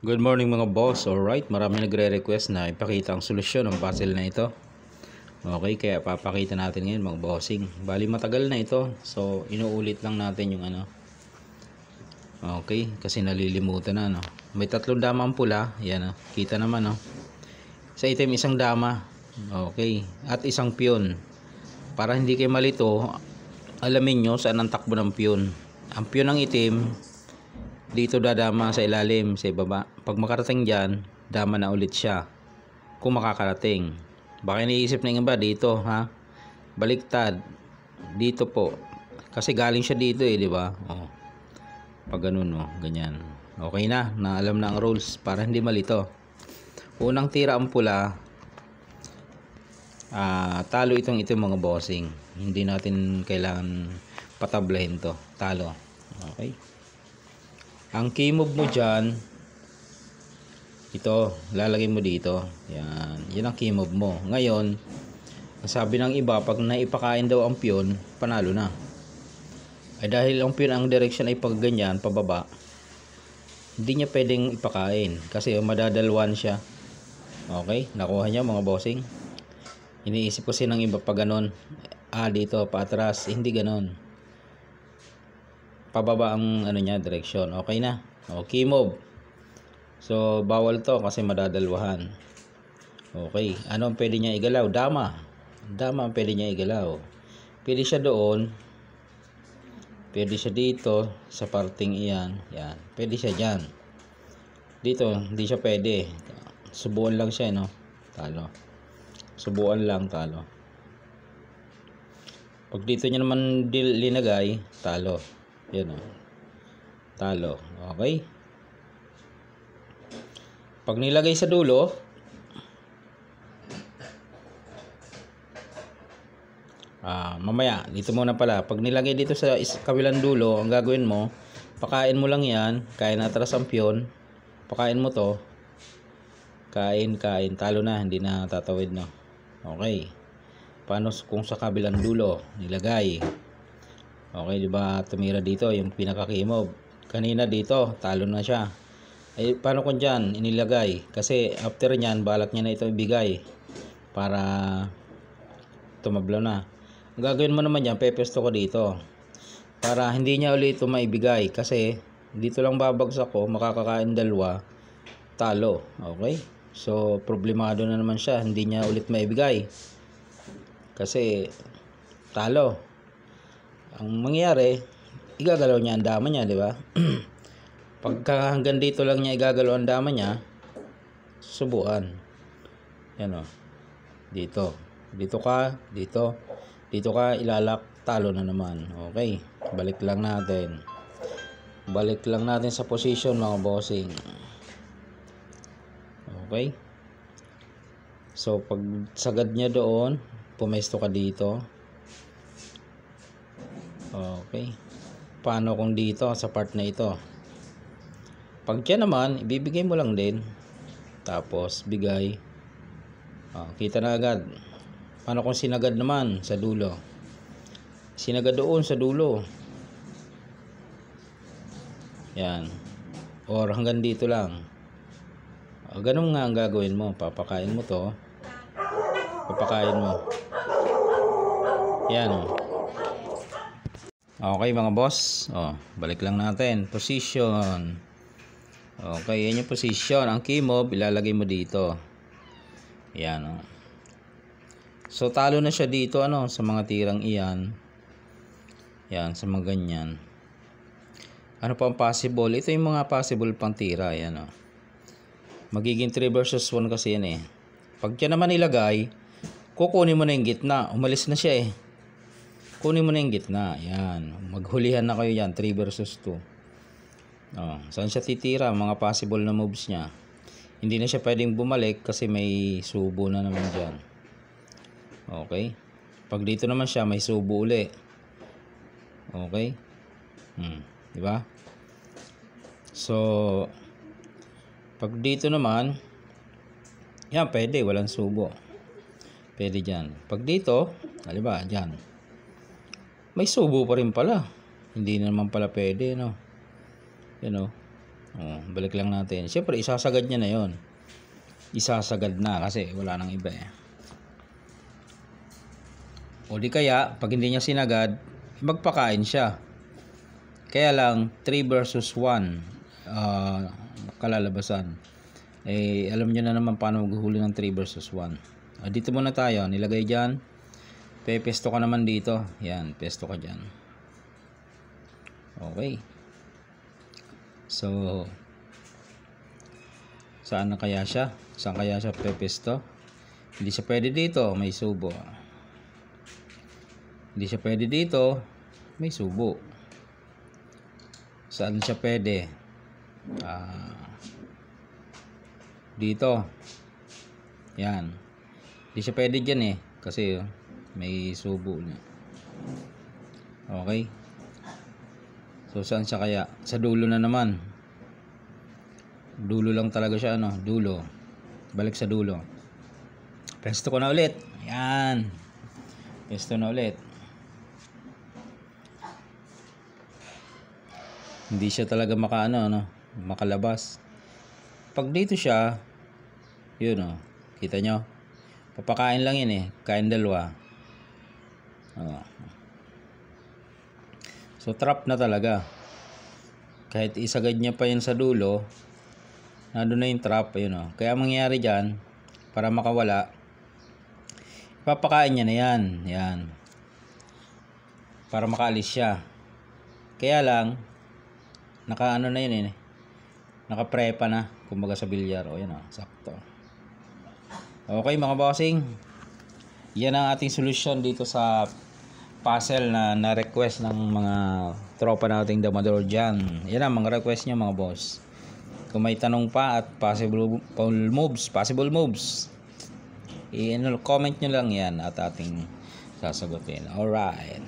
Good morning mga boss. Alright, marami nagre-request na ipakita ang solusyon ng puzzle na ito. Okay, kaya papakita natin ngayon mga bossing. Bali matagal na ito. So, inuulit lang natin yung ano. Okay, kasi nalilimutan na no. May tatlong dama ang pula. Yan oh. Kita naman no. Sa itim isang dama. Okay, at isang piyon. Para hindi kayo malito, alamin nyo saan ang takbo ng piyon. Ang piyon ng itim dito dadama sa ilalim, sa ibaba. Pag makarating dyan, dama na ulit siya. Kung makakarating. Baka iniisip na yung iba dito, ha? Baliktad. Dito po. Kasi galing siya dito di ba? Oh. Pag ganun, oh, ganyan. Okay na, alam na ang rules para hindi malito. Unang tira ang pula. Talo itong mga bossing. Hindi natin kailangan patablahin to. Talo. Okay? Ang key move mo dyan, ito, lalagay mo dito. Yan. Yan ang key move mo. Ngayon, sabi ng iba, pag naipakain daw ang piyon, panalo na. Ay dahil ang piyon ang direction ay pag ganyan, pababa, hindi niya pwedeng ipakain. Kasi madadalwan siya. Okay? Nakuha niya mga bossing. Iniisip kasi ng iba pag ganon. Dito, paatras. Hindi ganon. Pababa ang ano niya, direction. Okay na. Okay, move. So, bawal to kasi madadalwahan. Okay. Ano ang pwede niya igalaw? Dama. Dama ang pwede niya igalaw. Pwede siya doon. Pwede siya dito sa parting iyan. Yan. Pwede siya dyan. Dito, hindi siya pwede. Subuan lang siya, no? Talo. Subuan lang, talo. Pag dito niya naman linagay, talo. Yan o. Talo. Okay. Pag nilagay sa dulo, mamaya, dito muna pala. Pag nilagay dito sa kabilang dulo, ang gagawin mo, pakain mo lang yan. Kain atras ang piyon. Pakain mo to. Kain. Talo na. Hindi na tatawid no. Okay. Paano kung sa kabilang dulo nilagay? Okay, di ba tumira dito yung pinaka-keymob. Kanina dito, talo na siya. Ay, paano kung dyan inilagay? Kasi after nyan, balak niya na ito ibigay para tumablaw na. Ang gagawin mo naman yan, pepesto ko dito para hindi niya ulit ito maibigay. Kasi dito lang babagsak ko, makakakain dalawa, talo. Okay? So, problemado na naman siya. Hindi niya ulit maibigay. Kasi talo. Ang mangyayari, igagalaw niya ang dama niya, di ba? Pagka hanggang dito lang niya igagalaw ang dama niya, subuan. Yan o. Dito. Dito ka, dito. Dito ka, ilalak, talo na naman. Okay. Balik lang natin. Balik lang natin sa position, mga bossing. Okay. So, pag sagad niya doon, pumesto ka dito. Okay. Paano kung dito sa part na ito? Pag dyan naman, ibibigay mo lang din. Tapos, bigay. Kita na agad. Paano kung sinagad naman sa dulo? Sinagad doon sa dulo. Yan. Or hanggang dito lang. Ganun nga ang gagawin mo. Papakain mo to. Papakain mo. Yan o. Okay mga boss, balik lang natin. Position. Okay, yan yung position. Ang key mob, ilalagay mo dito. Yan. So, talo na siya dito sa mga tirang iyan. Yan, sa mga ganyan. Ano pa ang possible? Ito yung mga possible pang tira. Yan. Magiging 3 versus 1 kasi yan Pag yan naman ilagay, kukunin mo na yung gitna. Umalis na siya Kunin mo na yung gitna. Yan. Maghulihan na kayo yan. 3 versus 2. Saan siya titira? Mga possible na moves niya. Hindi na siya pwedeng bumalik kasi may subo na naman dyan. Okay. Pag dito naman siya, may subo uli. Okay. Diba? So, pag dito naman, yan, pwede. Walang subo. Pwede dyan. Pag dito, diba? Dyan. May subo pa rin pala. Hindi naman pala pwede, no? Oh, balik lang natin. Siyempre, isasagad niya na yon. Isasagad na kasi wala nang iba eh. O di kaya, pag hindi niya sinagad, magpakain siya. Kaya lang, 3 versus 1 kalalabasan. Eh, alam niyo na naman paano maghuhuli ng 3 versus 1. Dito muna tayo. Nilagay dyan. Pepesto ka naman dito. Yan, pesto ka dyan. Okay. So, saan na kaya siya? Saan kaya siya pepesto? Hindi siya pwede dito. May subo. Hindi siya pwede dito. May subo. Saan siya pwede? Dito. Yan. Hindi siya pwede dyan eh. Kasi may subo niya. Okay. So saan siya kaya? Sa dulo na naman. Dulo lang talaga siya, ano? Dulo. Balik sa dulo. Pesto ko na ulit. Yan. Pesto na ulit. Hindi siya talaga makalabas. Pag dito siya, yun oh, kita nyo? Papakain lang yun eh. Kain dalawa. Oh. So trap na talaga. Kahit isagad niya pa yun sa dulo, nandun na yung trap, yun oh. Kaya mangyayari dyan, para makawala, papakain niya na yan. Yan. Para makaalis siya. Kaya lang, naka-ano na yun eh. Naka-prepa na. Kumbaga sa bilyar. O yan o. Sakto. Okay mga bossing. Yan ang ating solusyon dito sa puzzle na na-request ng mga tropa nating damador dyan. Yan ang mga request nyo mga boss. Kung may tanong pa at possible moves, i-comment nyo lang yan at ating sasagutin. Alright.